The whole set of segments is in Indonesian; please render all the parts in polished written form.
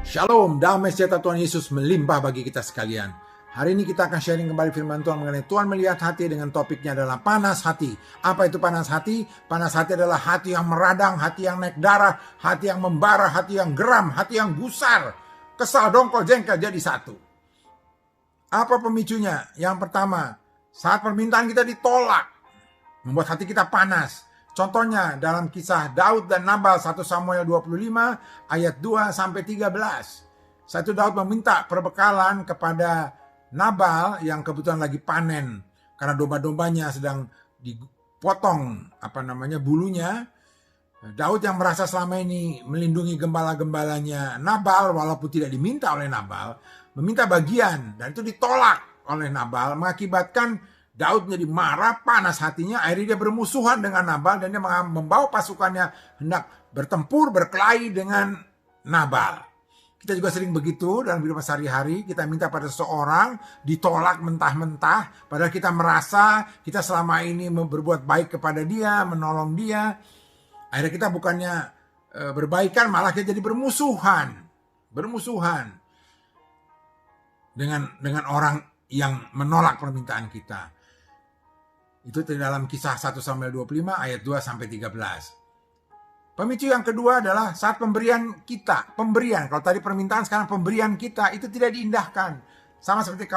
Shalom, damai sejahtera Tuhan Yesus melimpah bagi kita sekalian. Hari ini kita akan sharing kembali firman Tuhan mengenai Tuhan melihat hati dengan topiknya adalah panas hati. Apa itu panas hati? Panas hati adalah hati yang meradang, hati yang naik darah, hati yang membara, hati yang geram, hati yang gusar. Kesal, dongkol, jengkel jadi satu. Apa pemicunya? Yang pertama, saat permintaan kita ditolak, membuat hati kita panas. Contohnya dalam kisah Daud dan Nabal 1 Samuel 25 ayat 2 sampai 13. Satu Daud meminta perbekalan kepada Nabal yang kebetulan lagi panen karena domba-dombanya sedang dipotong bulunya. Daud yang merasa selama ini melindungi gembala-gembalanya Nabal walaupun tidak diminta oleh Nabal, meminta bagian dan itu ditolak oleh Nabal, mengakibatkan Daud menjadi marah, panas hatinya, akhirnya dia bermusuhan dengan Nabal dan dia membawa pasukannya hendak bertempur, berkelahi dengan Nabal. Kita juga sering begitu dalam kehidupan sehari-hari, kita minta pada seseorang, ditolak mentah-mentah, padahal kita merasa kita selama ini berbuat baik kepada dia, menolong dia. Akhirnya kita bukannya berbaikan, malah kita jadi bermusuhan dengan orang yang menolak permintaan kita. Itu dalam kisah 1 Samuel 25 ayat 2 sampai 13. Pemicu yang kedua adalah saat pemberian kita. Kalau tadi permintaan, sekarang pemberian kita itu tidak diindahkan. Sama seperti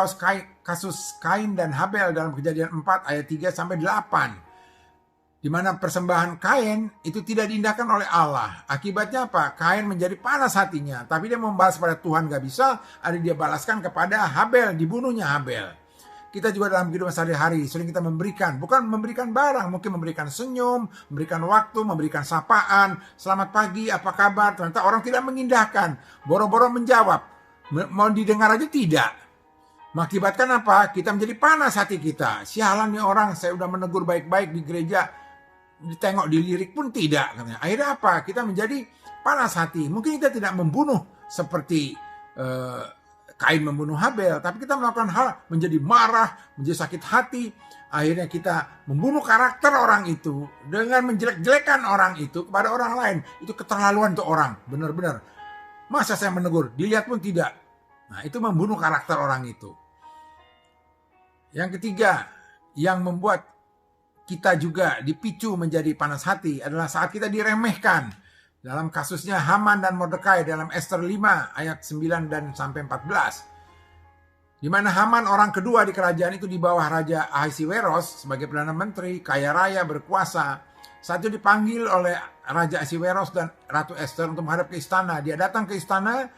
kasus Kain dan Habel dalam Kejadian 4 ayat 3 sampai 8. Di mana persembahan Kain itu tidak diindahkan oleh Allah. Akibatnya apa? Kain menjadi panas hatinya. Tapi dia membalas pada Tuhan gak bisa. Ada dia balaskan kepada Habel, dibunuhnya Habel. Kita juga dalam kehidupan sehari-hari sering kita memberikan, bukan memberikan barang, mungkin memberikan senyum, memberikan waktu, memberikan sapaan, selamat pagi, apa kabar, ternyata orang tidak mengindahkan, boro-boro menjawab, mau didengar aja tidak. Mengakibatkan apa? Kita menjadi panas hati kita. Sialan nih orang, saya udah menegur baik-baik di gereja, ditengok dilirik pun tidak. Akhirnya apa? Kita menjadi panas hati. Mungkin kita tidak membunuh seperti Kain membunuh Habel, tapi kita melakukan hal menjadi marah, menjadi sakit hati. Akhirnya kita membunuh karakter orang itu dengan menjelek-jelekan orang itu kepada orang lain. Itu keterlaluan tuh orang, benar-benar. Masa saya menegur, dilihat pun tidak. Nah, itu membunuh karakter orang itu. Yang ketiga, yang membuat kita juga dipicu menjadi panas hati adalah saat kita diremehkan. Dalam kasusnya Haman dan Mordekai dalam Ester 5 ayat 9 dan sampai 14. Di mana Haman orang kedua di kerajaan itu di bawah Raja Ahasiweros sebagai Perdana Menteri, kaya raya, berkuasa. Saat itu dipanggil oleh Raja Ahasiweros dan Ratu Ester untuk menghadap ke istana. Dia datang ke istana,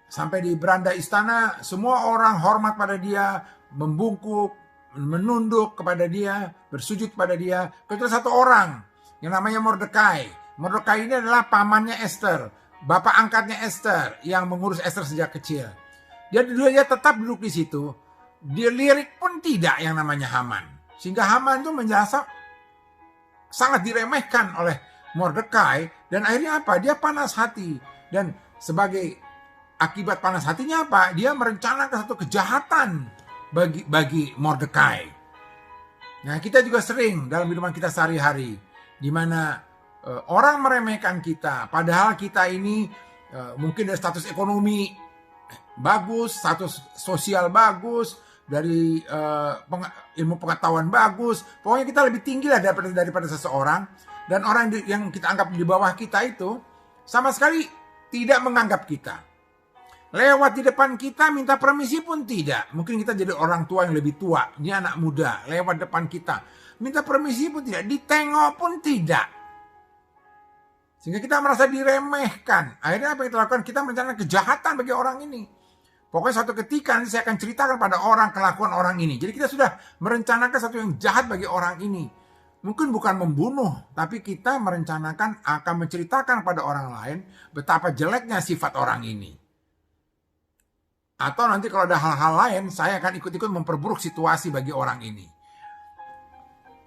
sampai di beranda istana, semua orang hormat pada dia, membungkuk, menunduk kepada dia, bersujud pada dia. Kecuali satu orang yang namanya Mordekai. Mordekai ini adalah pamannya Esther, bapak angkatnya Esther yang mengurus Esther sejak kecil. Dia tetap duduk di situ. Dia lirik pun tidak yang namanya Haman. Sehingga Haman itu menjadi sangat diremehkan oleh Mordekai dan akhirnya apa? Dia panas hati dan sebagai akibat panas hatinya apa? Dia merencanakan satu kejahatan bagi Mordekai. Nah, kita juga sering dalam kehidupan kita sehari-hari di mana orang meremehkan kita, padahal kita ini mungkin dari status ekonomi bagus, status sosial bagus, dari ilmu pengetahuan bagus, pokoknya kita lebih tinggi lah daripada seseorang, dan orang yang kita anggap di bawah kita itu sama sekali tidak menganggap kita. Lewat di depan kita minta permisi pun tidak. Mungkin kita jadi orang tua yang lebih tua, ini anak muda, lewat depan kita minta permisi pun tidak, ditengok pun tidak. Sehingga kita merasa diremehkan. Akhirnya apa yang kita lakukan? Kita merencanakan kejahatan bagi orang ini. Pokoknya suatu ketika nanti saya akan ceritakan pada orang kelakuan orang ini. Jadi kita sudah merencanakan sesuatu yang jahat bagi orang ini. Mungkin bukan membunuh, tapi kita merencanakan akan menceritakan pada orang lain betapa jeleknya sifat orang ini. Atau nanti kalau ada hal-hal lain, saya akan ikut-ikut memperburuk situasi bagi orang ini.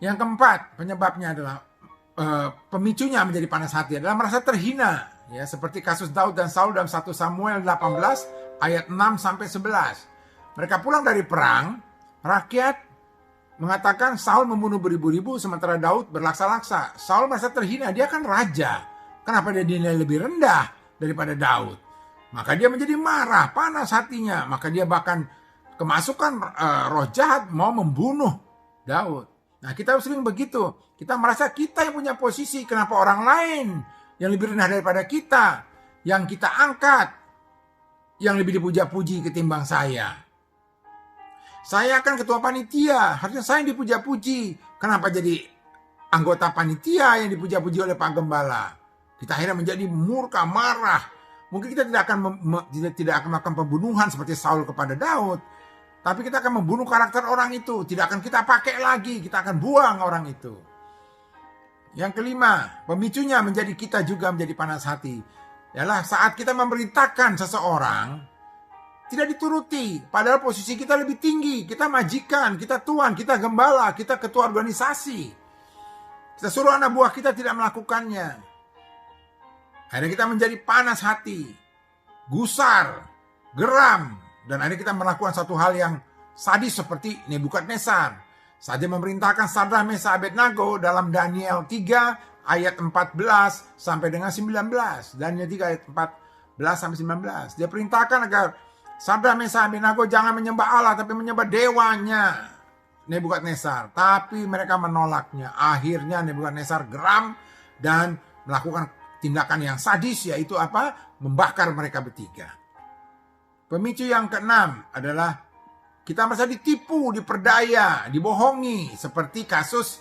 Yang keempat, penyebabnya adalah pemicunya menjadi panas hati adalah merasa terhina, ya, seperti kasus Daud dan Saul dalam 1 Samuel 18 ayat 6 sampai 11. Mereka pulang dari perang, rakyat mengatakan Saul membunuh beribu-ribu sementara Daud berlaksa-laksa. Saul merasa terhina, dia kan raja. Kenapa dia dinilai lebih rendah daripada Daud? Maka dia menjadi marah, panas hatinya. Maka dia bahkan kemasukan roh jahat mau membunuh Daud. Nah, kita sering begitu. Kita merasa kita yang punya posisi, kenapa orang lain yang lebih rendah daripada kita, yang kita angkat, yang lebih dipuja-puji ketimbang saya. Saya kan ketua panitia, harusnya saya yang dipuja-puji. Kenapa jadi anggota panitia yang dipuja-puji oleh Pak Gembala? Kita akhirnya menjadi murka, marah. Mungkin kita tidak akan melakukan pembunuhan seperti Saul kepada Daud. Tapi kita akan membunuh karakter orang itu. Tidak akan kita pakai lagi, kita akan buang orang itu. Yang kelima, pemicunya menjadi kita juga menjadi panas hati. Ialah saat kita memerintahkan seseorang, tidak dituruti. Padahal posisi kita lebih tinggi. Kita majikan, kita tuan, kita gembala, kita ketua organisasi. Kita suruh anak buah kita tidak melakukannya. Akhirnya kita menjadi panas hati, gusar, geram. Dan akhirnya kita melakukan satu hal yang sadis seperti Nebukadnezar. Saja memerintahkan Sadrah, Mesakh, Abednego dalam Daniel 3 ayat 14 sampai dengan 19. Daniel 3 ayat 14 sampai 19. Dia perintahkan agar Sadrah, Mesakh, Abednego jangan menyembah Allah tapi menyembah dewanya Nebukadnezar. Tapi mereka menolaknya. Akhirnya Nebukadnezar geram dan melakukan tindakan yang sadis, yaitu apa? Membakar mereka bertiga. Pemicu yang keenam adalah kita merasa ditipu, diperdaya, dibohongi, seperti kasus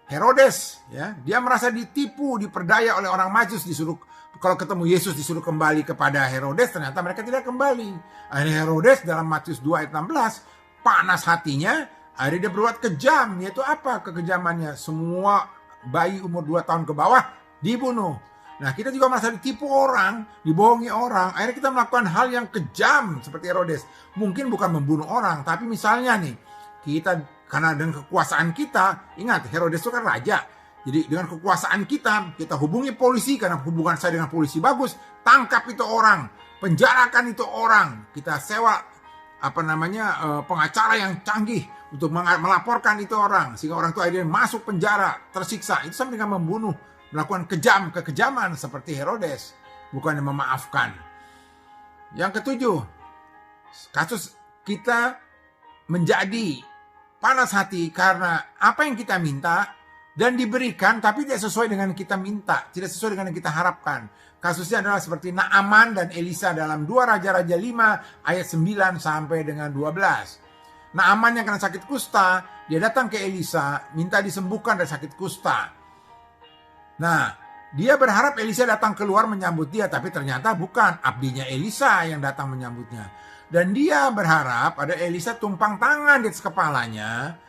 Herodes. Ya, dia merasa ditipu, diperdaya oleh orang Majus, disuruh kalau ketemu Yesus disuruh kembali kepada Herodes, ternyata mereka tidak kembali. Akhirnya Herodes dalam Matius 2 ayat 16 panas hatinya, akhirnya dia berbuat kejam. Yaitu apa kekejamannya? Semua bayi umur 2 tahun ke bawah dibunuh. Nah, kita juga merasa ditipu orang, dibohongi orang. Akhirnya kita melakukan hal yang kejam seperti Herodes. Mungkin bukan membunuh orang, tapi misalnya nih, kita karena dengan kekuasaan kita, ingat Herodes itu kan raja. Jadi dengan kekuasaan kita hubungi polisi karena hubungan saya dengan polisi bagus, tangkap itu orang, penjarakan itu orang. Kita sewa pengacara yang canggih untuk melaporkan itu orang, sehingga orang itu akhirnya masuk penjara, tersiksa. Itu sama dengan membunuh. Melakukan kekejaman seperti Herodes, bukan memaafkan. Yang ketujuh, kasus kita menjadi panas hati karena apa yang kita minta dan diberikan tapi tidak sesuai dengan kita minta, tidak sesuai dengan yang kita harapkan. Kasusnya adalah seperti Naaman dan Elisa dalam 2 Raja-Raja 5 ayat 9 sampai dengan 12. Naaman yang kena sakit kusta, dia datang ke Elisa minta disembuhkan dari sakit kusta. Nah, dia berharap Elisa datang keluar menyambut dia, tapi ternyata bukan, abdinya Elisa yang datang menyambutnya. Dan dia berharap ada Elisa tumpang tangan di atas kepalanya,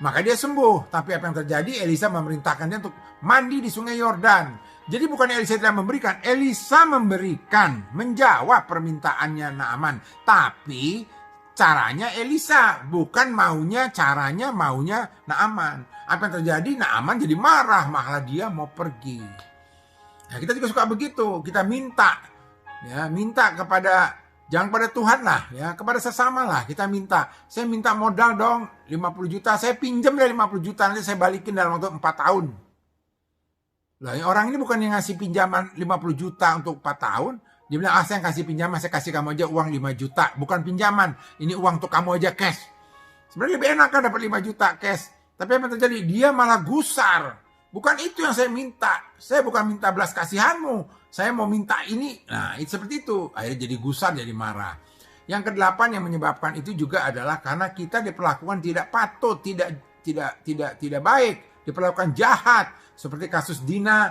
maka dia sembuh. Tapi apa yang terjadi? Elisa memerintahkan dia untuk mandi di sungai Yordan. Jadi bukan Elisa tidak memberikan, Elisa memberikan, menjawab permintaannya Naaman. Tapi caranya Elisa, bukan caranya maunya Naaman. Apa yang terjadi? Naaman jadi marah, malah dia mau pergi. Nah, kita juga suka begitu, kita minta kepada, jangan pada Tuhan lah, ya, kepada sesama lah. Kita minta, saya minta modal dong 50 juta, saya pinjam dari 50 juta, nanti saya balikin dalam waktu 4 tahun. Lah, orang ini bukan yang ngasih pinjaman 50 juta untuk 4 tahun. Dia bilang, saya kasih pinjaman, saya kasih kamu aja uang 5 juta. Bukan pinjaman, ini uang untuk kamu aja cash. Sebenarnya lebih enak kan dapat 5 juta cash. Tapi apa yang terjadi? Dia malah gusar. Bukan itu yang saya minta. Saya bukan minta belas kasihanmu. Saya mau minta ini. Nah, itu seperti itu. Akhirnya jadi gusar, jadi marah. Yang kedelapan yang menyebabkan itu juga adalah karena kita diperlakukan tidak patut, tidak baik, diperlakukan jahat. Seperti kasus Dina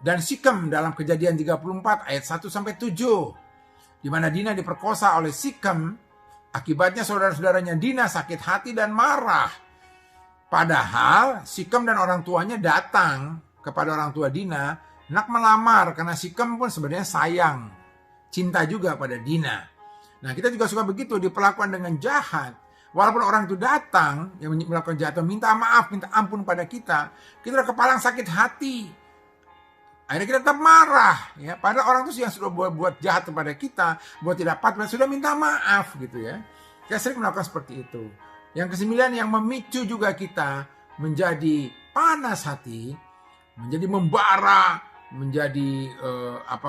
dan Sikem dalam Kejadian 34 ayat 1 sampai 7. Di mana Dina diperkosa oleh Sikem, akibatnya saudara-saudaranya Dina sakit hati dan marah. Padahal Sikem dan orang tuanya datang kepada orang tua Dina, nak melamar karena Sikem pun sebenarnya sayang, cinta juga pada Dina. Nah, kita juga suka begitu, diperlakukan dengan jahat. Walaupun orang itu datang yang melakukan jahat, minta maaf, minta ampun pada kita udah kepalang sakit hati. Akhirnya kita tetap marah, ya. Padahal orang itu yang sudah buat jahat kepada kita, buat tidak patut, sudah minta maaf gitu ya. Kita sering melakukan seperti itu. Yang kesembilan yang memicu juga kita menjadi panas hati, menjadi membara, menjadi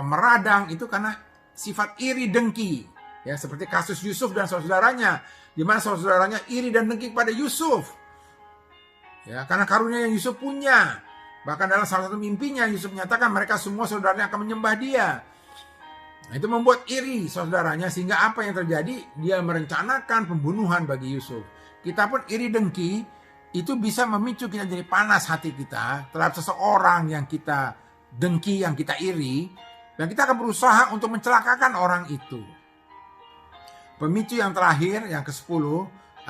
meradang, itu karena sifat iri dengki. Ya, seperti kasus Yusuf dan saudaranya, di mana saudaranya iri dan dengki kepada Yusuf. Ya, karena karunia yang Yusuf punya. Bahkan dalam salah satu mimpinya Yusuf menyatakan mereka semua saudaranya akan menyembah dia. Nah, itu membuat iri saudaranya, sehingga apa yang terjadi? Dia merencanakan pembunuhan bagi Yusuf. Kita pun iri dengki itu bisa memicu kita jadi panas hati kita terhadap seseorang yang kita dengki, yang kita iri, dan kita akan berusaha untuk mencelakakan orang itu. Pemicu yang terakhir, yang ke-10,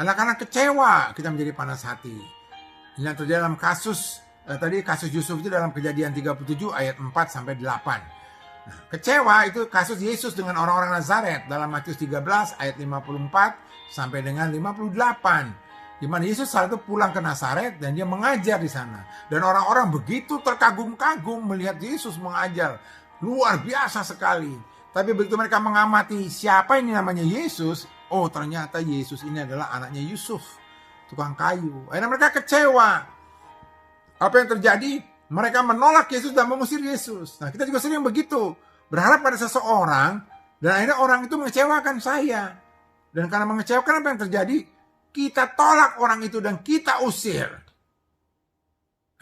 adalah karena kecewa kita menjadi panas hati. Ini yang terjadi dalam kasus Yusuf itu dalam Kejadian 37 ayat 4 sampai 8. Nah, kecewa itu kasus Yesus dengan orang-orang Nazaret dalam Matius 13 ayat 54 sampai dengan 58. Di mana Yesus saat itu pulang ke Nazaret dan dia mengajar di sana. Dan orang-orang begitu terkagum-kagum melihat Yesus mengajar. Luar biasa sekali. Tapi begitu mereka mengamati siapa ini namanya Yesus, oh ternyata Yesus ini adalah anaknya Yusuf, tukang kayu. Akhirnya mereka kecewa. Apa yang terjadi? Mereka menolak Yesus dan mengusir Yesus. Nah, kita juga sering begitu. Berharap pada seseorang, dan akhirnya orang itu mengecewakan saya. Dan karena mengecewakan, apa yang terjadi? Kita tolak orang itu dan kita usir.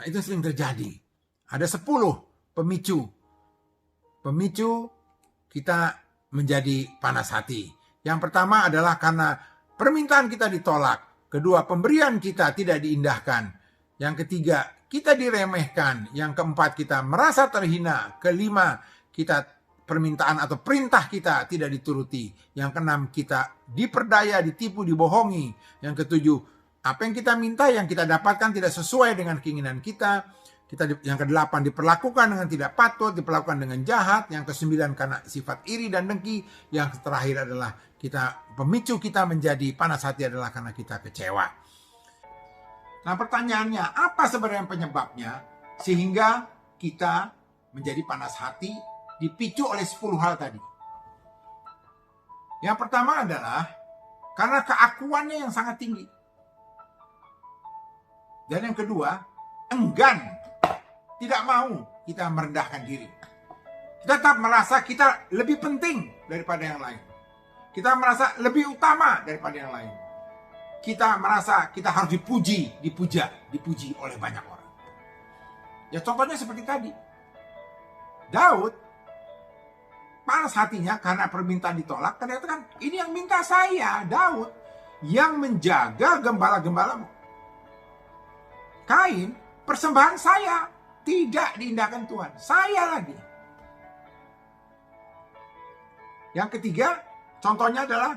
Nah, itu sering terjadi. Ada 10 pemicu. Pemicu kita menjadi panas hati. Yang pertama adalah karena permintaan kita ditolak. Kedua, pemberian kita tidak diindahkan. Yang ketiga, kita diremehkan. Yang keempat, kita merasa terhina. Kelima, kita permintaan atau perintah kita tidak dituruti. Yang keenam, kita diperdaya, ditipu, dibohongi. Yang ketujuh, apa yang kita minta, yang kita dapatkan tidak sesuai dengan keinginan kita. Yang kedelapan, diperlakukan dengan tidak patut, diperlakukan dengan jahat. Yang kesembilan, karena sifat iri dan dengki. Yang terakhir adalah pemicu kita menjadi panas hati adalah karena kita kecewa. Nah, pertanyaannya, apa sebenarnya penyebabnya sehingga kita menjadi panas hati dipicu oleh 10 hal tadi? Yang pertama adalah karena keakuannya yang sangat tinggi. Dan yang kedua, enggan, tidak mau kita merendahkan diri. Kita tetap merasa kita lebih penting daripada yang lain. Kita merasa lebih utama daripada yang lain. Kita merasa kita harus dipuji oleh banyak orang. Ya, contohnya seperti tadi. Daud panas hatinya karena permintaan ditolak. Ternyata kan ini yang minta saya, Daud, yang menjaga gembala-gembalamu. Kain, persembahan saya tidak diindahkan Tuhan. Saya lagi. Yang ketiga, contohnya adalah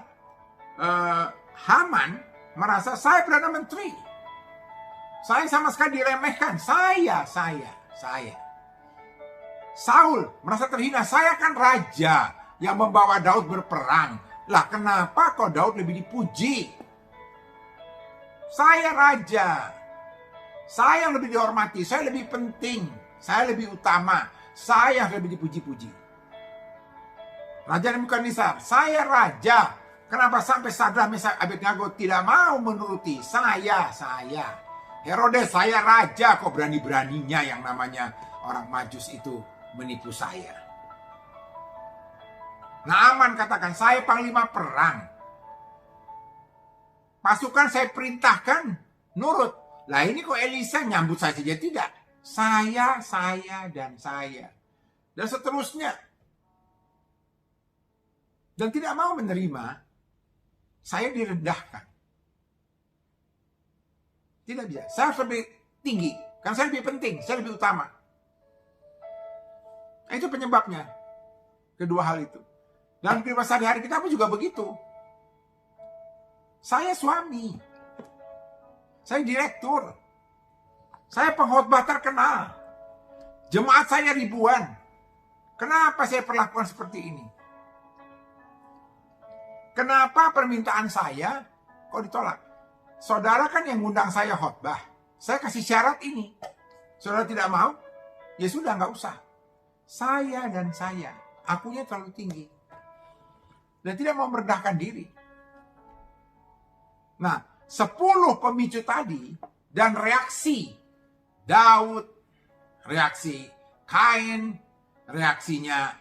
Haman merasa saya Perdana Menteri. Saya sama sekali diremehkan. Saya. Saul merasa terhina. Saya kan raja yang membawa Daud berperang. Lah, kenapa kok Daud lebih dipuji? Saya raja. Saya yang lebih dihormati. Saya lebih penting. Saya lebih utama. Saya lebih dipuji-puji. Raja Nebukadnezar, saya raja. Kenapa sampai Sadrak, Mesak, Abednego tidak mau menuruti? Saya. Herodes, saya raja. Kok berani-beraninya yang namanya orang Majus itu menipu saya? Naaman katakan, saya panglima perang. Pasukan saya perintahkan, nurut. Lah ini kok Elisa nyambut saya saja tidak? Saya, dan saya. Dan seterusnya. Dan tidak mau menerima saya direndahkan. Tidak bisa. Saya harus lebih tinggi. Karena saya lebih penting. Saya lebih utama. Nah, itu penyebabnya. Kedua hal itu. Dalam kehidupan sehari-hari kita pun juga begitu. Saya suami. Saya direktur. Saya pengkhotbah terkenal. Jemaat saya ribuan. Kenapa saya perlakukan seperti ini? Kenapa permintaan saya kok ditolak? Saudara kan yang ngundang saya khotbah. Saya kasih syarat ini. Saudara tidak mau? Ya sudah, nggak usah. Saya dan saya. Akunya terlalu tinggi. Dan tidak mau merendahkan diri. Nah, 10 pemicu tadi dan reaksi Daud, reaksi Kain, reaksinya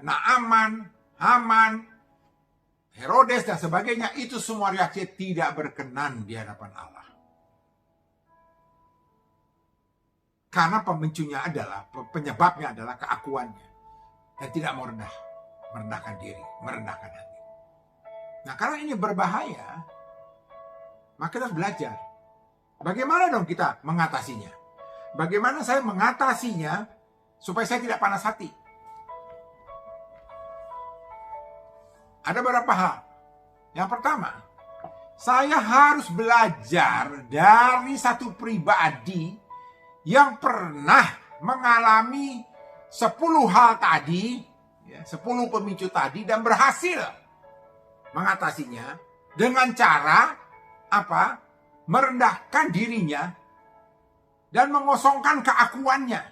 Naaman, Haman, Herodes dan sebagainya, itu semua reaksi tidak berkenan di hadapan Allah. Karena pemicunya adalah, penyebabnya adalah keakuannya. Dan tidak mau merendahkan diri, merendahkan hati. Nah, karena ini berbahaya, maka kita harus belajar. Bagaimana dong kita mengatasinya? Bagaimana saya mengatasinya supaya saya tidak panas hati? Ada beberapa hal. Yang pertama, saya harus belajar dari satu pribadi yang pernah mengalami 10 hal tadi, 10 pemicu tadi, dan berhasil mengatasinya dengan cara apa? Merendahkan dirinya dan mengosongkan keakuannya.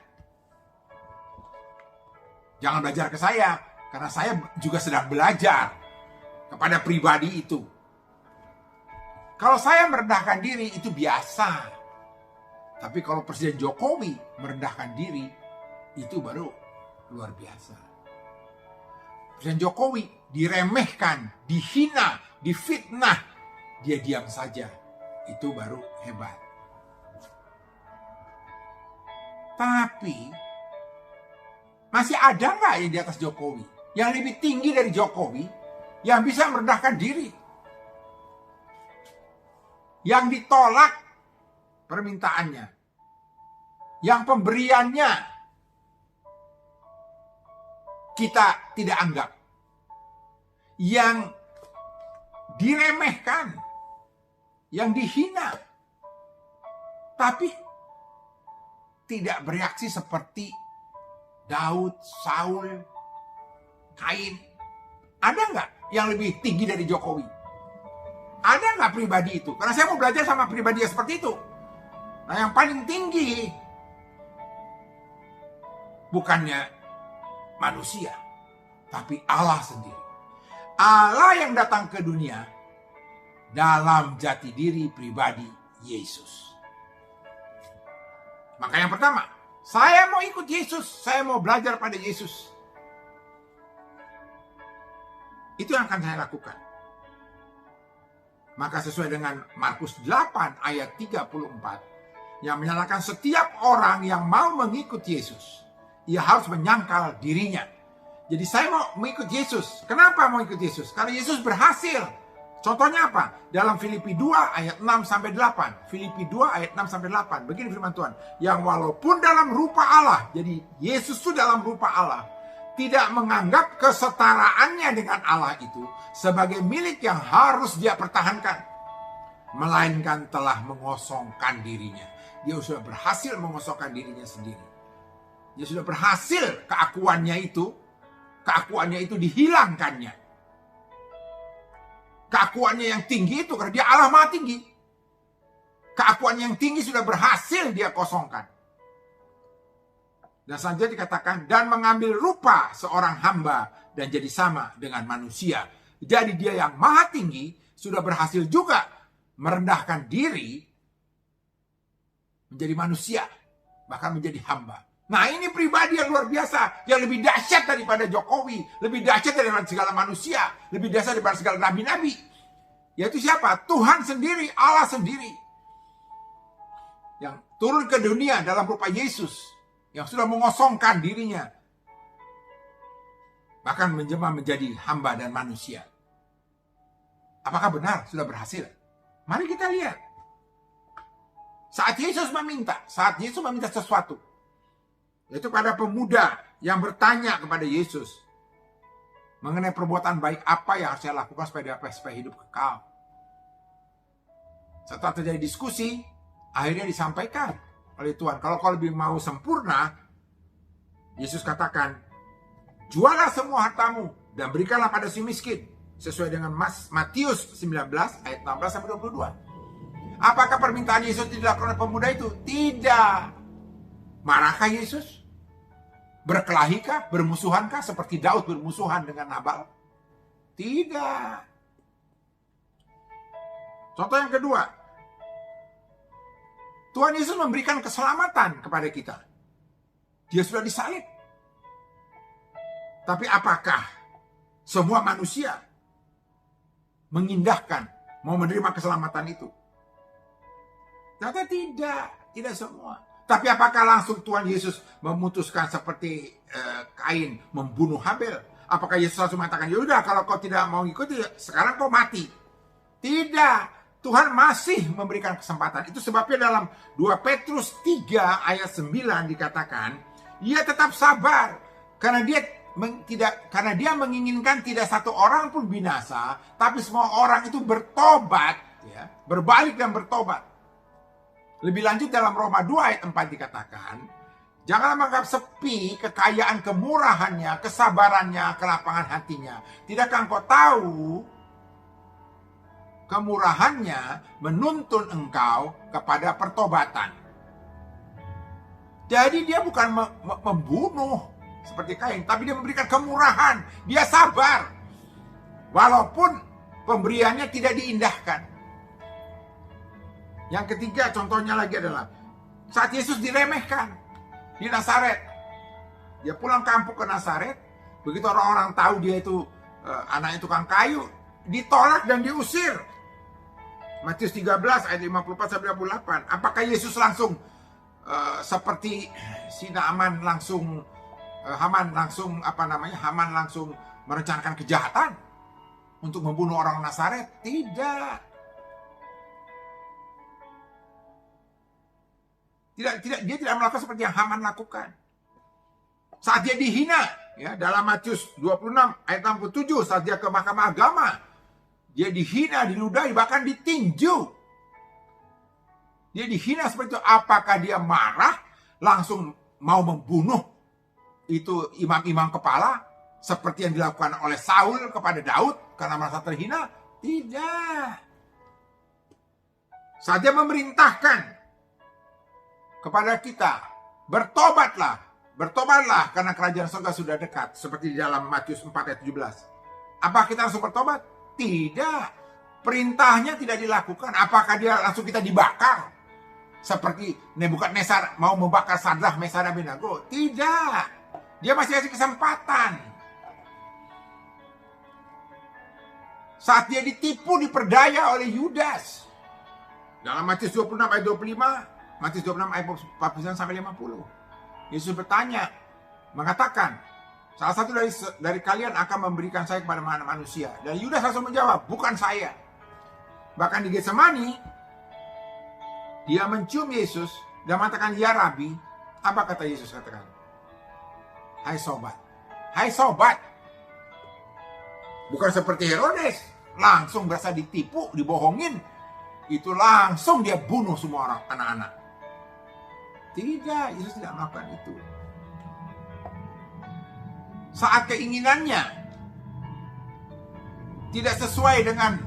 Jangan belajar ke saya, karena saya juga sedang belajar kepada pribadi itu. Kalau saya merendahkan diri itu biasa. Tapi kalau Presiden Jokowi merendahkan diri, itu baru luar biasa. Presiden Jokowi diremehkan, dihina, difitnah, dia diam saja. Itu baru hebat. Tapi masih ada nggak yang di atas Jokowi? Yang lebih tinggi dari Jokowi, yang bisa merendahkan diri? Yang ditolak permintaannya, yang pemberiannya kita tidak anggap, yang diremehkan, yang dihina, tapi tidak bereaksi seperti Daud, Saul, Kain. Ada nggak yang lebih tinggi dari Jokowi? Ada nggak pribadi itu? Karena saya mau belajar sama pribadi yang seperti itu. Nah, yang paling tinggi bukannya manusia, tapi Allah sendiri. Allah yang datang ke dunia dalam jati diri pribadi Yesus. Maka yang pertama, saya mau ikut Yesus, saya mau belajar pada Yesus. Itu yang akan saya lakukan. Maka sesuai dengan Markus 8 ayat 34, yang menyatakan setiap orang yang mau mengikut Yesus, ia harus menyangkal dirinya. Jadi saya mau mengikut Yesus. Kenapa mau ikut Yesus? Karena Yesus berhasil. Contohnya apa? Dalam Filipi 2 ayat 6-8. Filipi 2 ayat 6-8. Begini firman Tuhan. Yang walaupun dalam rupa Allah. Jadi Yesus itu dalam rupa Allah. Tidak menganggap kesetaraannya dengan Allah itu sebagai milik yang harus dia pertahankan. Melainkan telah mengosongkan dirinya. Dia sudah berhasil mengosongkan dirinya sendiri. Dia sudah berhasil keakuannya itu dihilangkannya. Keakuannya yang tinggi itu, karena dia Allah Maha Tinggi. Keakuannya yang tinggi sudah berhasil dia kosongkan. Dan selanjutnya dikatakan, dan mengambil rupa seorang hamba dan jadi sama dengan manusia. Jadi dia yang Maha Tinggi sudah berhasil juga merendahkan diri menjadi manusia, bahkan menjadi hamba. Nah, ini pribadi yang luar biasa, yang lebih dahsyat daripada Jokowi, lebih dahsyat daripada segala manusia, lebih dahsyat daripada segala nabi-nabi. Yaitu siapa? Tuhan sendiri, Allah sendiri. Yang turun ke dunia dalam rupa Yesus, yang sudah mengosongkan dirinya, bahkan menjelma menjadi hamba dan manusia. Apakah benar sudah berhasil? Mari kita lihat. Saat Yesus meminta sesuatu, yaitu pada pemuda yang bertanya kepada Yesus mengenai perbuatan baik apa yang harus saya lakukan supaya hidup kekal. Setelah terjadi diskusi, akhirnya disampaikan oleh Tuhan, kalau kau lebih mau sempurna, Yesus katakan, jualah semua hartamu dan berikanlah pada si miskin, sesuai dengan Matius 19 ayat 16-22. Apakah permintaan Yesus dilakukan oleh pemuda itu? Tidak. Marahkah Yesus? Berkelahikah? Bermusuhankah? Seperti Daud bermusuhan dengan Nabal? Tidak. Contoh yang kedua. Tuhan Yesus memberikan keselamatan kepada kita. Dia sudah disalib. Tapi apakah semua manusia mengindahkan, mau menerima keselamatan itu. Ternyata tidak semua. Tapi apakah langsung Tuhan Yesus memutuskan seperti Kain membunuh Habel? Apakah Yesus langsung mengatakan, ya udah kalau kau tidak mau ikuti, sekarang kau mati? Tidak. Tuhan masih memberikan kesempatan. Itu sebabnya dalam 2 Petrus 3 ayat 9 dikatakan, ia tetap sabar karena dia menginginkan tidak satu orang pun binasa, tapi semua orang itu bertobat, ya, berbalik dan bertobat. Lebih lanjut dalam Roma 2 ayat 4 dikatakan, janganlah menganggap sepi kekayaan kemurahannya, kesabarannya, kelapangan hatinya. Tidakkah engkau tahu kemurahannya menuntun engkau kepada pertobatan? Jadi dia bukan membunuh seperti Kain, tapi dia memberikan kemurahan. Dia sabar walaupun pemberiannya tidak diindahkan. Yang ketiga contohnya lagi adalah saat Yesus diremehkan di Nazaret. Dia pulang kampung ke Nazaret. Begitu orang-orang tahu dia itu anaknya tukang kayu, ditolak dan diusir. Matius 13 ayat 54-58. Apakah Yesus langsung seperti si Haman langsung merencanakan kejahatan untuk membunuh orang Nazaret? Tidak. Dia tidak melakukan seperti yang Haman lakukan. Saat dia dihina, ya, dalam Matius 26 ayat 67, saat dia ke Mahkamah Agama, dia dihina, diludahi, bahkan ditinju. Dia dihina seperti itu. Apakah dia marah, langsung mau membunuh itu imam-imam kepala, seperti yang dilakukan oleh Saul kepada Daud karena merasa terhina? Tidak. Saat dia memerintahkan kepada kita, bertobatlah karena kerajaan surga sudah dekat, seperti di dalam Matius 4 ayat 17. Apa kita langsung bertobat? Tidak. Perintahnya tidak dilakukan. Apakah dia langsung kita dibakar? Seperti Nebukadnezar mau membakar Sadrah, Mesah, dan Abednego? Tidak. Dia masih kasih kesempatan. Saat dia ditipu, diperdaya oleh Yudas. Dalam Matius 26 ayat 25, Matius 26 ayat 49-50. Yesus bertanya, mengatakan, salah satu dari kalian akan memberikan saya kepada manusia. Dan Yudas langsung menjawab, bukan saya. Bahkan di Getsemani, dia mencium Yesus dan mengatakan, ya Rabi. Apa kata Yesus katakan? Hai sobat. Bukan seperti Herodes, langsung berasa ditipu, dibohongin. Itu langsung dia bunuh semua orang, anak-anak. Tidak, Yesus tidak melakukan itu. Saat keinginannya tidak sesuai dengan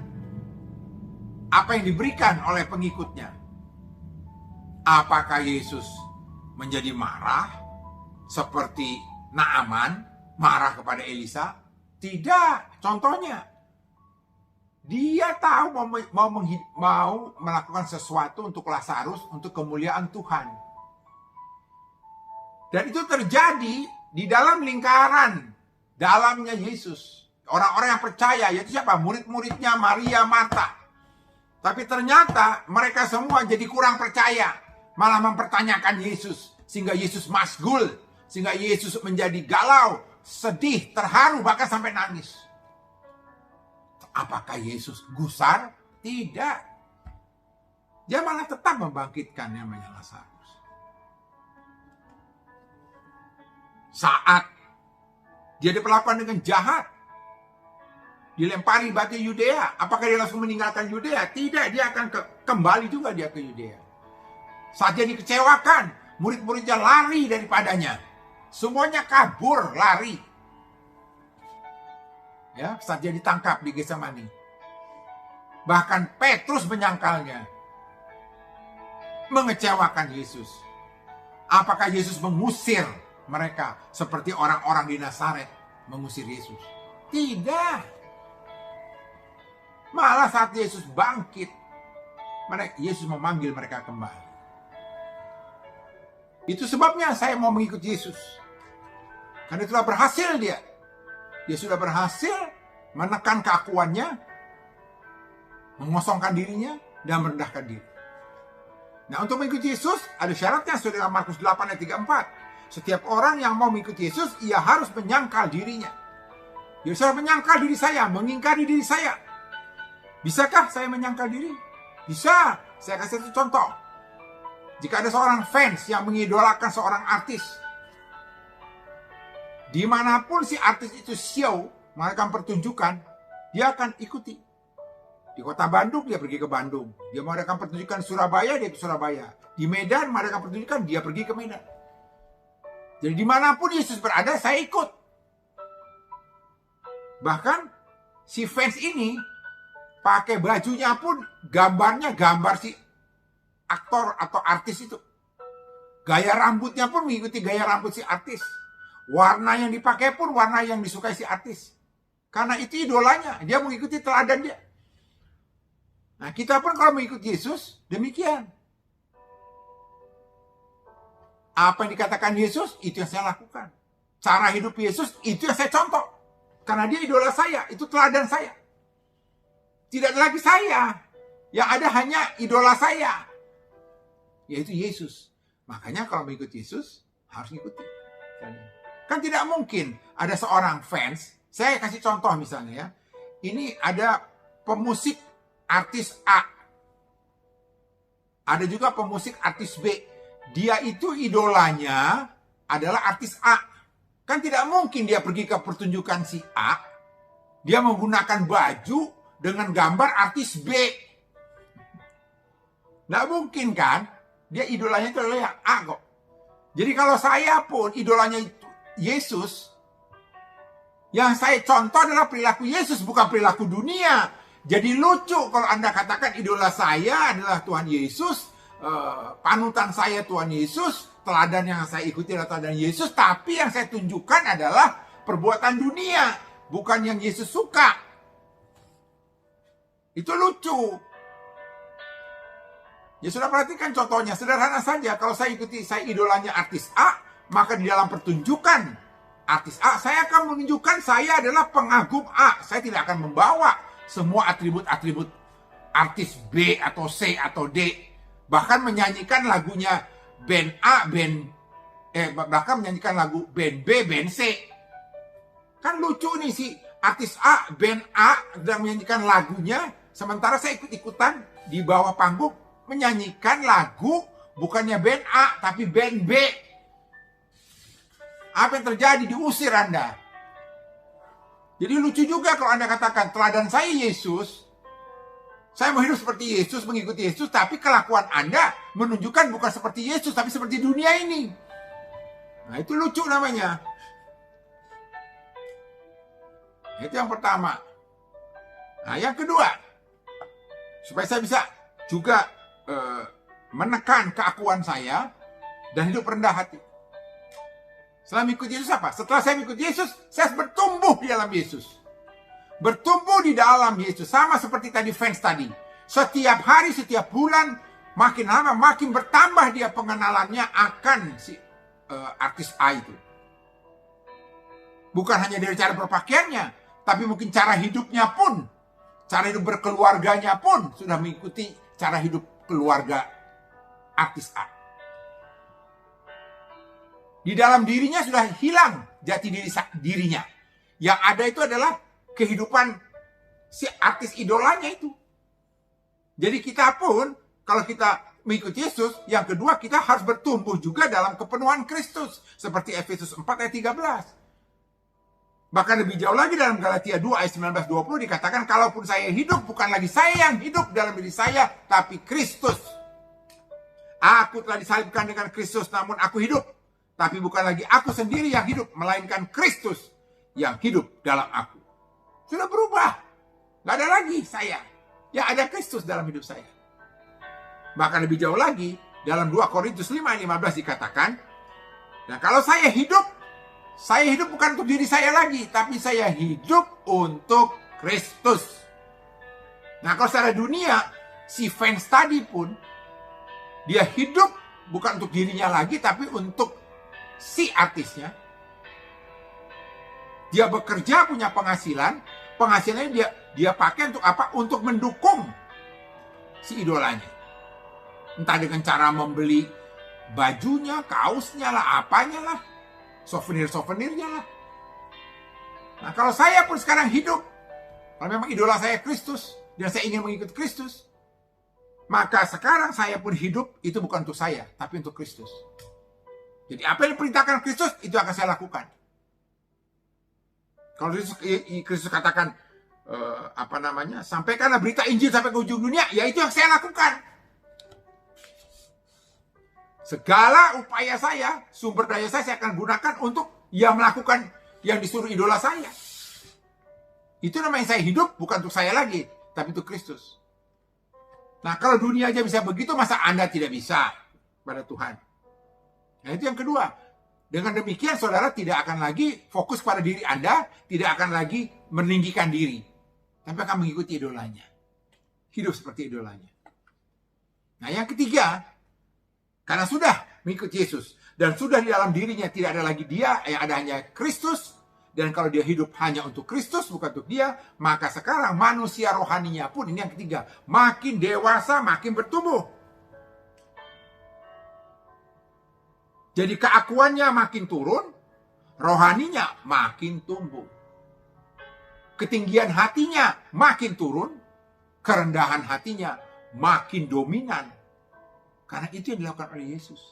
apa yang diberikan oleh pengikutnya, apakah Yesus menjadi marah seperti Naaman marah kepada Elisa? Tidak. Contohnya, dia tahu mau melakukan sesuatu untuk Lazarus, untuk kemuliaan Tuhan. Dan itu terjadi di dalam lingkaran dalamnya Yesus. Orang-orang yang percaya, yaitu siapa? Murid-muridnya Maria, Marta. Tapi ternyata mereka semua jadi kurang percaya. Malah mempertanyakan Yesus. Sehingga Yesus masgul. Sehingga Yesus menjadi galau, sedih, terharu, bahkan sampai nangis. Apakah Yesus gusar? Tidak. Dia malah tetap membangkitkan namanya Lazarus. Saat dia diperlakukan dengan jahat, dilempari batu Yudea, apakah dia langsung meninggalkan Yudea? Tidak, dia akan kembali juga dia ke Yudea. Saat dia dikecewakan, murid-muridnya lari daripadanya. Semuanya kabur, lari. Ya, saat dia ditangkap di Getsemani. Bahkan Petrus menyangkalnya. Mengecewakan Yesus. Apakah Yesus mengusir mereka seperti orang-orang di Nazaret mengusir Yesus? Tidak. Malah saat Yesus bangkit, Yesus memanggil mereka kembali. Itu sebabnya saya mau mengikuti Yesus. Karena itulah berhasil dia. Dia sudah berhasil menekan keakuannya, mengosongkan dirinya, dan merendahkan diri. Nah, untuk mengikuti Yesus ada syaratnya, saudara. Markus 8 ayat 34. Setiap orang yang mau mengikuti Yesus, ia harus menyangkal dirinya. Dia harus menyangkal diri saya, mengingkari diri saya. Bisakah saya menyangkal diri? Bisa. Saya kasih satu contoh. Jika ada seorang fans yang mengidolakan seorang artis, dimanapun si artis itu show, melakukan pertunjukan, dia akan ikuti. Di kota Bandung, dia pergi ke Bandung. Dia mengadakan pertunjukan Surabaya, dia ke Surabaya. Di Medan, mengadakan pertunjukan, dia pergi ke Medan. Jadi dimanapun Yesus berada, saya ikut. Bahkan, si fans ini, pakai bajunya pun, gambarnya gambar si aktor atau artis itu. Gaya rambutnya pun mengikuti gaya rambut si artis. Warna yang dipakai pun warna yang disukai si artis. Karena itu idolanya, dia mengikuti teladan dia. Nah, kita pun kalau mengikuti Yesus, demikian. Apa yang dikatakan Yesus, itu yang saya lakukan. Cara hidup Yesus, itu yang saya contoh. Karena dia idola saya, itu teladan saya. Tidak ada lagi saya. Yang ada hanya idola saya, yaitu Yesus. Makanya kalau mengikuti Yesus, harus ikuti. Kan tidak mungkin ada seorang fans, saya kasih contoh misalnya ya. Ini ada pemusik artis A. Ada juga pemusik artis B. Dia itu idolanya adalah artis A. Kan tidak mungkin dia pergi ke pertunjukan si A, dia menggunakan baju dengan gambar artis B. Nggak mungkin kan? Dia idolanya itu adalah yang A kok. Jadi kalau saya pun idolanya itu Yesus, yang saya contoh adalah perilaku Yesus, bukan perilaku dunia. Jadi lucu kalau Anda katakan idola saya adalah Tuhan Yesus, panutan saya Tuhan Yesus, teladan yang saya ikuti adalah teladan Yesus, tapi yang saya tunjukkan adalah perbuatan dunia, bukan yang Yesus suka. Itu lucu. Ya sudah, perhatikan contohnya, sederhana saja. Kalau saya idolanya artis A, maka di dalam pertunjukan artis A, saya akan menunjukkan saya adalah pengagum A. Saya tidak akan membawa semua atribut-atribut artis B atau C atau D. Bahkan menyanyikan lagunya band A, bahkan menyanyikan lagu band B, band C. Kan lucu nih, si artis A, band A sedang menyanyikan lagunya, sementara saya ikut-ikutan di bawah panggung menyanyikan lagu bukannya band A tapi band B. Apa yang terjadi? Diusir Anda. Jadi lucu juga kalau Anda katakan teladan saya Yesus, saya mau hidup seperti Yesus, mengikuti Yesus, tapi kelakuan Anda menunjukkan bukan seperti Yesus tapi seperti dunia ini. Nah, itu lucu namanya. Itu yang pertama. Nah, yang kedua, supaya saya bisa juga menekan keakuan saya dan hidup rendah hati. Setelah mengikuti Yesus apa? Setelah saya mengikuti Yesus, saya bertumbuh di dalam Yesus. Bertumbuh di dalam Yesus. Sama seperti tadi fans tadi. Setiap hari, setiap bulan, makin lama makin bertambah dia pengenalannya akan si artis A itu. Bukan hanya dari cara berpakaiannya, tapi mungkin cara hidupnya pun, cara hidup berkeluarganya pun sudah mengikuti cara hidup keluarga artis A. Di dalam dirinya sudah hilang jati dirinya. Yang ada itu adalah kehidupan si artis idolanya itu. Jadi kita pun, kalau kita mengikuti Yesus, yang kedua kita harus bertumbuh juga dalam kepenuhan Kristus. Seperti Efesus 4 ayat 13. Bahkan lebih jauh lagi dalam Galatia 2 ayat 19-20 dikatakan, kalaupun saya hidup, bukan lagi saya yang hidup dalam diri saya, tapi Kristus. Aku telah disalibkan dengan Kristus, namun aku hidup. Tapi bukan lagi aku sendiri yang hidup, melainkan Kristus yang hidup dalam aku. Sudah berubah. Gak ada lagi saya. Ya, ada Kristus dalam hidup saya. Bahkan lebih jauh lagi, dalam 2 Korintus 5 ayat 15 dikatakan, nah kalau saya hidup bukan untuk diri saya lagi, tapi saya hidup untuk Kristus. Nah, kalau secara dunia, si fans tadi pun, dia hidup bukan untuk dirinya lagi, tapi untuk si artisnya. Dia bekerja, punya penghasilan. Penghasilannya dia pakai untuk apa? Untuk mendukung si idolanya. Entah dengan cara membeli bajunya, kaosnya lah, apanya lah. Souvenir-souvenirnya lah. Nah, kalau saya pun sekarang hidup, kalau memang idola saya Kristus, dan saya ingin mengikuti Kristus, maka sekarang saya pun hidup, itu bukan untuk saya, tapi untuk Kristus. Jadi apa yang diperintahkan Kristus, itu akan saya lakukan. Kalau Kristus katakan, sampaikanlah berita Injil sampai ke ujung dunia, ya itu yang saya lakukan. Segala upaya saya, sumber daya saya akan gunakan untuk melakukan yang disuruh idola saya. Itu namanya saya hidup, bukan untuk saya lagi, tapi untuk Kristus. Nah, kalau dunia aja bisa begitu, masa Anda tidak bisa pada Tuhan? Nah, itu yang kedua. Dengan demikian, saudara tidak akan lagi fokus pada diri Anda, tidak akan lagi meninggikan diri, tapi akan mengikuti idolanya. Hidup seperti idolanya. Nah, yang ketiga, karena sudah mengikuti Yesus, dan sudah di dalam dirinya tidak ada lagi dia, yang ada hanya Kristus, dan kalau dia hidup hanya untuk Kristus, bukan untuk dia, maka sekarang manusia rohaninya pun, ini yang ketiga, makin dewasa, makin bertumbuh. Jadi keakuannya makin turun, rohaninya makin tumbuh. Ketinggian hatinya makin turun, kerendahan hatinya makin dominan. Karena itu yang dilakukan oleh Yesus.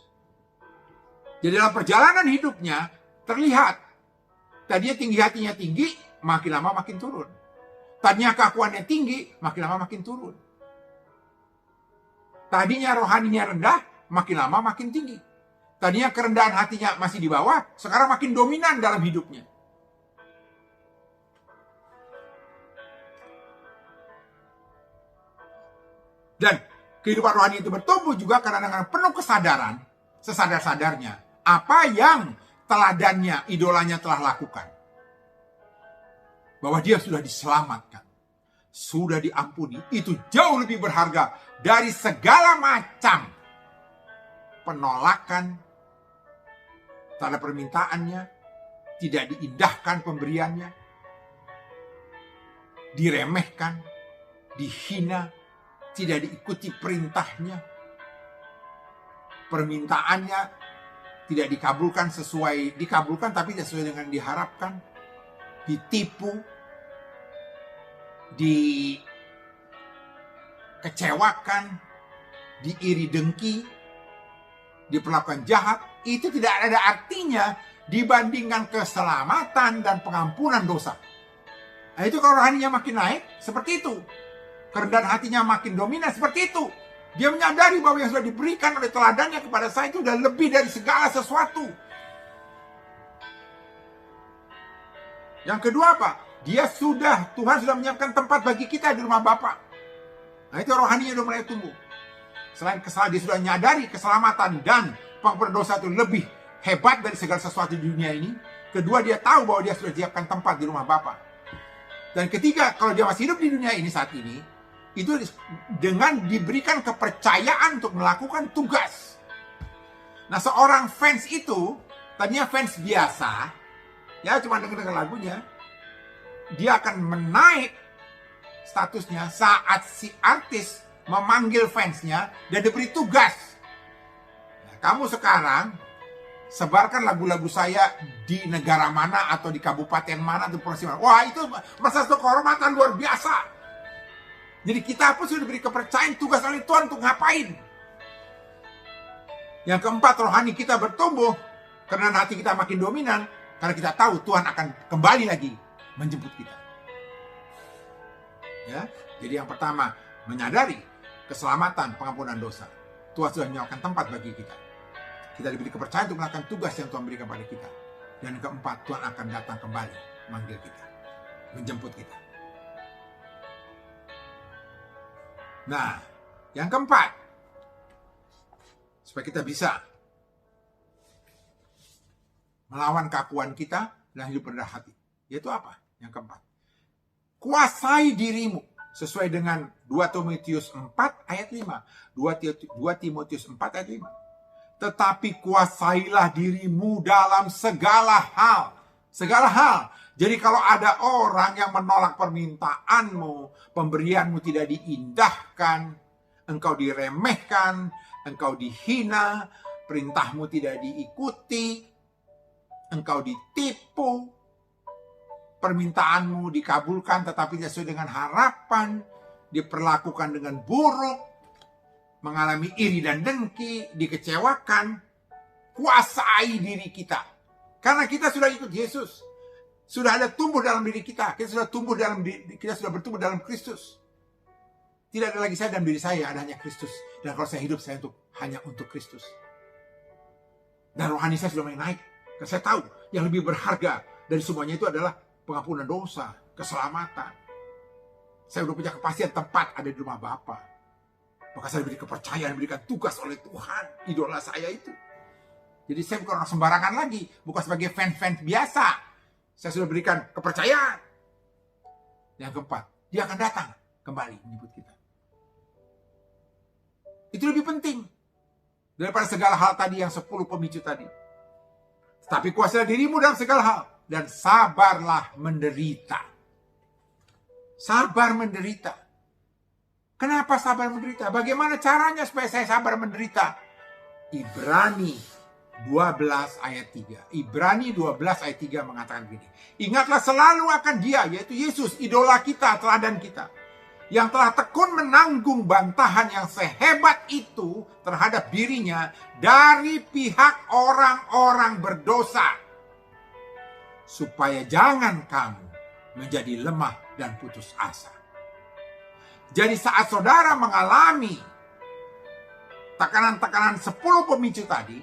Jadi dalam perjalanan hidupnya terlihat. Tadinya tinggi hatinya tinggi, makin lama makin turun. Tadinya keakuannya tinggi, makin lama makin turun. Tadinya rohaninya rendah, makin lama makin tinggi. Tadinya kerendahan hatinya masih di bawah, sekarang makin dominan dalam hidupnya. Dan kehidupan rohani itu bertumbuh juga karena dengan penuh kesadaran, sesadar-sadarnya, apa yang teladannya, idolanya telah lakukan. Bahwa dia sudah diselamatkan, sudah diampuni, itu jauh lebih berharga dari segala macam penolakan terhadap permintaannya, tidak diindahkan pemberiannya, diremehkan, dihina, tidak diikuti perintahnya, permintaannya tidak dikabulkan tapi tidak sesuai dengan diharapkan, ditipu, dikecewakan, diiri dengki, diperlakukan jahat, itu tidak ada artinya dibandingkan keselamatan dan pengampunan dosa. Nah, itu kalau rohaninya makin naik, seperti itu. Kerendahan hatinya makin dominan, seperti itu. Dia menyadari bahwa yang sudah diberikan oleh teladannya kepada saya itu sudah lebih dari segala sesuatu. Yang kedua apa? Tuhan sudah menyiapkan tempat bagi kita di rumah Bapa. Nah, itu rohaninya sudah mulai tumbuh. Selain kesalahan, dia sudah menyadari keselamatan dan pengampunan dosa itu lebih hebat dari segala sesuatu di dunia ini. Kedua, dia tahu bahwa dia sudah siapkan tempat di rumah Bapa. Dan ketiga, kalau dia masih hidup di dunia ini saat ini, itu dengan diberikan kepercayaan untuk melakukan tugas. Nah, seorang fans itu, tadinya fans biasa, ya cuma dengar lagunya, dia akan menaik statusnya saat si artis memanggil fansnya dan diberi tugas. Nah, kamu sekarang sebarkan lagu-lagu saya di negara mana atau di kabupaten mana atau provinsi mana. Wah, itu merasa kehormatan luar biasa. Jadi kita pun sudah diberi kepercayaan tugas oleh Tuhan untuk ngapain. Yang keempat, rohani kita bertumbuh karena hati kita makin dominan, karena kita tahu Tuhan akan kembali lagi menjemput kita. Ya, jadi yang pertama, menyadari keselamatan, pengampunan dosa. Tuhan sudah menyiapkan tempat bagi kita. Kita diberi kepercayaan untuk melakukan tugas yang Tuhan berikan kepada kita. Dan yang keempat, Tuhan akan datang kembali memanggil kita, menjemput kita. Nah, yang keempat, supaya kita bisa melawan keakuan kita dan hidup rendah hati. Yaitu apa? Yang keempat, kuasai dirimu sesuai dengan 2 Timotius 4 ayat 5. 2 Timotius 4 ayat 5. Tetapi kuasailah dirimu dalam segala hal. Segala hal. Jadi kalau ada orang yang menolak permintaanmu, pemberianmu tidak diindahkan, engkau diremehkan, engkau dihina, perintahmu tidak diikuti, engkau ditipu, permintaanmu dikabulkan tetapi tidak sesuai dengan harapan, diperlakukan dengan buruk, mengalami iri dan dengki, dikecewakan, kuasai diri kita. Karena kita sudah ikut Yesus. Sudah ada tumbuh dalam diri kita. Kita sudah bertumbuh dalam Kristus. Tidak ada lagi saya dalam diri saya, ada hanya Kristus. Dan kalau saya hidup, saya hanya untuk Kristus. Dan rohani saya sudah mulai naik. Karena saya tahu yang lebih berharga dari semuanya itu adalah pengampunan dosa, keselamatan. Saya sudah punya kepastian tempat ada di rumah Bapa. Maka saya diberi kepercayaan, diberikan tugas oleh Tuhan, idola saya itu. Jadi saya bukan orang sembarangan lagi, bukan sebagai fan-fan biasa. Saya sudah berikan kepercayaan. Yang keempat, dia akan datang kembali menyebut kita. Itu lebih penting daripada segala hal tadi yang 10 pemicu tadi. Tapi kuasailah dirimu dalam segala hal dan sabarlah menderita. Sabar menderita. Kenapa sabar menderita? Bagaimana caranya supaya saya sabar menderita? Ibrani 12 ayat 3. Ibrani 12 ayat 3 mengatakan begini. Ingatlah selalu akan dia, yaitu Yesus, idola kita, teladan kita. Yang telah tekun menanggung bantahan yang sehebat itu terhadap dirinya dari pihak orang-orang berdosa. Supaya jangan kamu menjadi lemah dan putus asa. Jadi saat saudara mengalami tekanan-tekanan 10 pemicu tadi,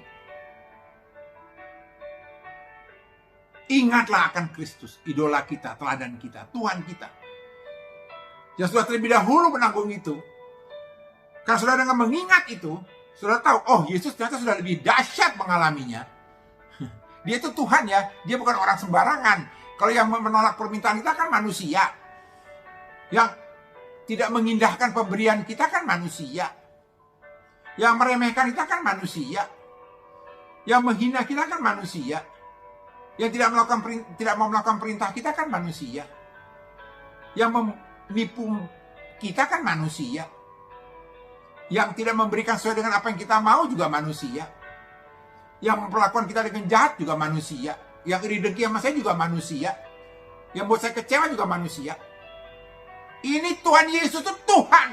ingatlah akan Kristus, idola kita, teladan kita, Tuhan kita. Yang sudah terlebih dahulu menanggung itu. Karena saudara dengan mengingat itu, saudara tahu, oh Yesus ternyata sudah lebih dahsyat mengalaminya. Dia itu Tuhan ya, dia bukan orang sembarangan. Kalau yang menolak permintaan kita kan manusia. Yang tidak mengindahkan pemberian kita kan manusia. Yang meremehkan kita kan manusia. Yang menghina kita kan manusia. Yang tidak mau melakukan perintah kita kan manusia. Yang menipu kita kan manusia. Yang tidak memberikan sesuai dengan apa yang kita mau juga manusia. Yang memperlakukan kita dengan jahat juga manusia. Yang iri dengki sama saya juga manusia. Yang buat saya kecewa juga manusia. Ini Tuhan Yesus itu Tuhan.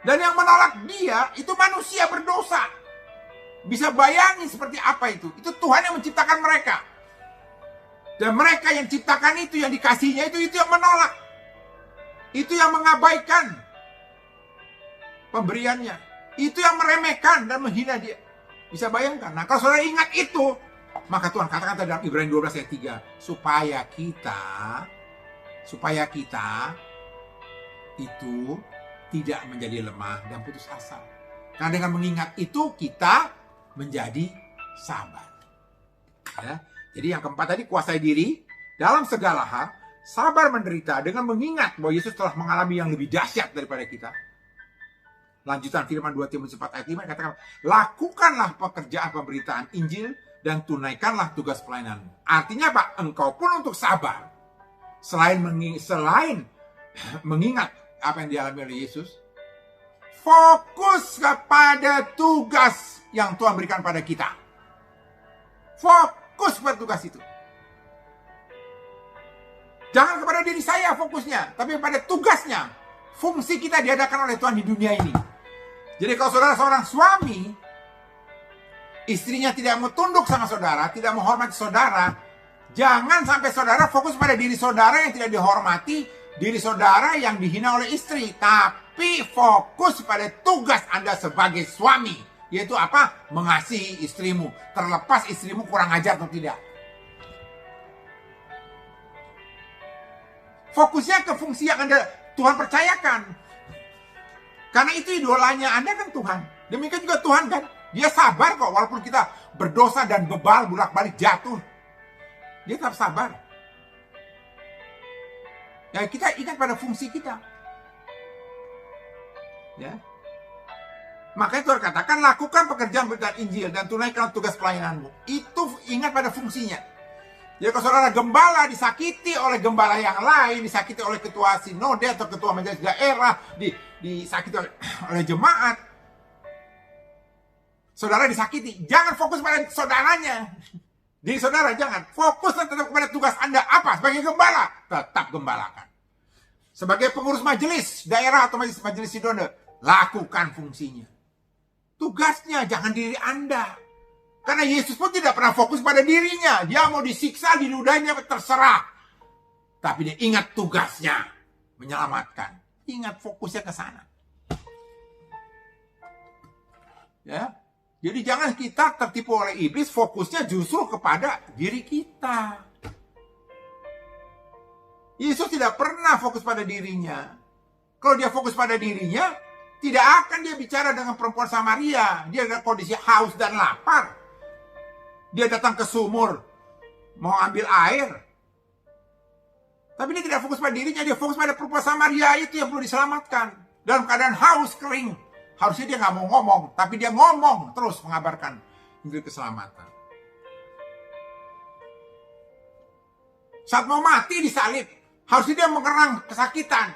Dan yang menolak dia itu manusia berdosa. Bisa bayangin seperti apa itu. Itu Tuhan yang menciptakan mereka. Dan mereka yang ciptakan itu, yang dikasihnya itu yang menolak. Itu yang mengabaikan pemberiannya. Itu yang meremehkan dan menghina dia. Bisa bayangkan. Nah kalau saudara ingat itu, maka Tuhan katakan dalam Ibrani 12 ayat 3. Supaya kita itu tidak menjadi lemah dan putus asa. Karena dengan mengingat itu kita menjadi sabar. Ya. Jadi yang keempat tadi, kuasai diri dalam segala hal, sabar menderita dengan mengingat bahwa Yesus telah mengalami yang lebih dahsyat daripada kita. Lanjutan firman 2 Timotius 4 ayat 5 katakan, lakukanlah pekerjaan pemberitaan Injil dan tunaikanlah tugas pelayananmu. Artinya apa? Engkau pun untuk sabar. Selain mengingat apa yang dialami oleh Yesus, fokus kepada tugas yang Tuhan berikan pada kita. Fokus pada tugas itu. Jangan kepada diri saya fokusnya, tapi pada tugasnya. Fungsi kita diadakan oleh Tuhan di dunia ini. Jadi kalau saudara seorang suami, istrinya tidak mau tunduk sama saudara, tidak menghormati saudara, jangan sampai saudara fokus pada diri saudara yang tidak dihormati, diri saudara yang dihina oleh istri. Tapi fokus pada tugas Anda sebagai suami. Yaitu apa? Mengasihi istrimu. Terlepas istrimu kurang ajar atau tidak. Fokusnya ke fungsi yang Tuhan percayakan. Karena itu idolanya Anda kan Tuhan. Demikian juga Tuhan kan. Dia sabar kok walaupun kita berdosa dan bebal, bolak-balik jatuh. Dia tetap sabar. Ya, kita ingat pada fungsi kita. Ya. Makanya Tuhan katakan, lakukan pekerjaan berita Injil dan tunaikan tugas pelayananmu. Itu ingat pada fungsinya. Jadi kalau saudara gembala disakiti oleh gembala yang lain, disakiti oleh ketua sinode atau ketua majelis daerah, disakiti oleh jemaat, saudara disakiti, jangan fokus pada saudaranya. Jadi saudara jangan fokus tetap kepada tugas Anda apa sebagai gembala, tetap gembalakan. Sebagai pengurus majelis daerah atau majelis sinode, lakukan fungsinya. Tugasnya jangan diri Anda. Karena Yesus pun tidak pernah fokus pada dirinya. Dia mau disiksa, diludahnya terserah. Tapi dia ingat tugasnya, menyelamatkan. Ingat fokusnya ke sana. Ya. Jadi jangan kita tertipu oleh iblis, fokusnya justru kepada diri kita. Yesus tidak pernah fokus pada dirinya. Kalau dia fokus pada dirinya, tidak akan dia bicara dengan perempuan Samaria. Dia ada kondisi haus dan lapar. Dia datang ke sumur, mau ambil air. Tapi dia tidak fokus pada dirinya, dia fokus pada perempuan Samaria itu yang perlu diselamatkan. Dalam keadaan haus, kering. Harusnya dia nggak mau ngomong, tapi dia ngomong terus mengabarkan Injil keselamatan. Saat mau mati disalib, harusnya dia mengerang kesakitan.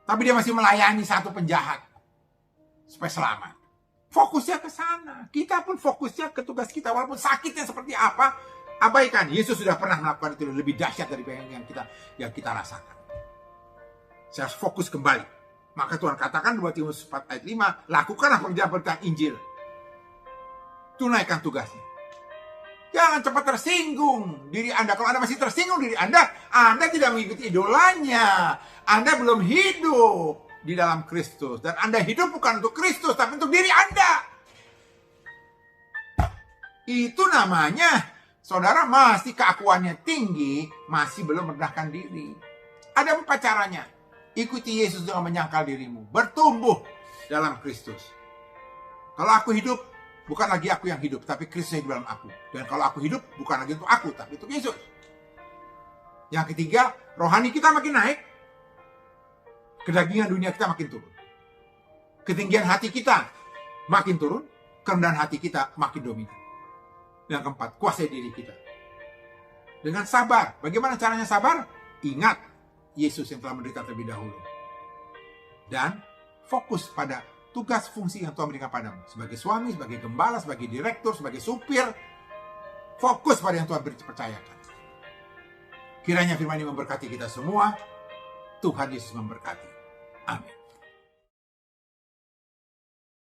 Tapi dia masih melayani satu penjahat supaya selamat. Fokusnya ke sana. Kita pun fokusnya ke tugas kita. Walaupun sakitnya seperti apa, abaikan. Yesus sudah pernah melakukan itu lebih dahsyat dari yang kita rasakan. Saya harus fokus kembali. Maka Tuhan katakan 2 Timotius 4 ayat 5, lakukanlah pekerjaan Injil. Tunaikan tugasnya. Jangan cepat tersinggung diri Anda. Kalau Anda masih tersinggung diri Anda tidak mengikuti idolanya. Anda belum hidup di dalam Kristus. Dan Anda hidup bukan untuk Kristus, tapi untuk diri Anda. Itu namanya, saudara masih keakuannya tinggi, masih belum merendahkan diri. Ada 4 caranya. Ikuti Yesus dengan menyangkal dirimu. Bertumbuh dalam Kristus. Kalau aku hidup, bukan lagi aku yang hidup, tapi Kristus yang hidup dalam aku. Dan kalau aku hidup, bukan lagi untuk aku, tapi untuk Yesus. Yang ketiga, rohani kita makin naik. Kedagingan dunia kita makin turun. Ketinggian hati kita makin turun. Kerendahan hati kita makin dominan. Yang keempat, kuasai diri kita. Dengan sabar. Bagaimana caranya sabar? Ingat Yesus yang telah menderita terlebih dahulu. Dan fokus pada tugas fungsi yang Tuhan berikan padamu. Sebagai suami, sebagai gembala, sebagai direktur, sebagai supir. Fokus pada yang Tuhan percayakan. Kiranya firman ini memberkati kita semua. Tuhan Yesus memberkati. Amin.